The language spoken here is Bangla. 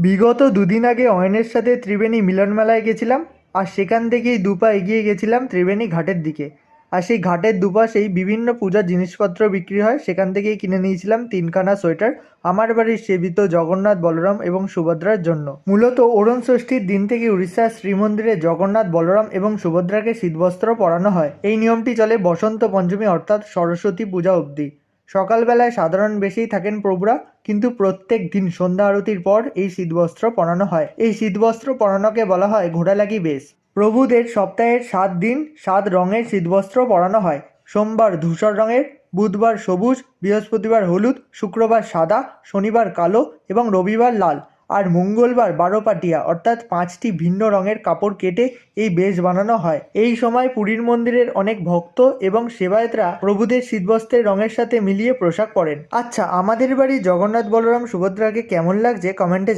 বিগত দুদিন আগে অয়নের সাথে ত্রিবেণী মিলন মেলায় গেছিলাম, আর সেখান থেকেই দুপা এগিয়ে গেছিলাম ত্রিবেণী ঘাটের দিকে। আর সেই ঘাটের দুপাশেই বিভিন্ন পূজার জিনিসপত্র বিক্রি হয়, সেখান থেকেই কিনে নিয়েছিলাম তিনখানা সোয়েটার আমার বাড়ির সেবিত জগন্নাথ বলরাম এবং সুভদ্রার জন্য। মূলত অরুণ ষষ্ঠীর দিন থেকে উড়িষ্যার শ্রীমন্দিরে জগন্নাথ বলরাম এবং সুভদ্রাকে শীতবস্ত্র পরানো হয়। এই নিয়মটি চলে বসন্ত পঞ্চমী অর্থাৎ সরস্বতী পূজা অবধি। সকালবেলায় সাধারণ বেশেই থাকেন প্রভুরা, কিন্তু প্রত্যেক দিন সন্ধ্যা আরতির পর এই শীতবস্ত্র পরানো হয়। এই শীতবস্ত্র পরানোকে বলা হয় ঘোড়ালাগি বেশ। প্রভুদের সপ্তাহের 7 দিন 7 রঙের শীতবস্ত্র পরানো হয়। সোমবার ধূসর রঙের, বুধবার সবুজ, বৃহস্পতিবার হলুদ, শুক্রবার সাদা, শনিবার কালো এবং রবিবার লাল। আর মঙ্গলবার 12 পাটিয়া অর্থাৎ 5টি ভিন্ন রঙের কাপড় কেটে এই বেশ বানানো হয়। এই সময় পুরীর মন্দিরের অনেক ভক্ত এবং সেবায়েতরা প্রভুদের শীতবস্ত্রের রঙের সাথে মিলিয়ে পোশাক পরেন। আচ্ছা, আমাদের বাড়ি জগন্নাথ বলরাম সুভদ্রাকে কেমন লাগছে কমেন্টে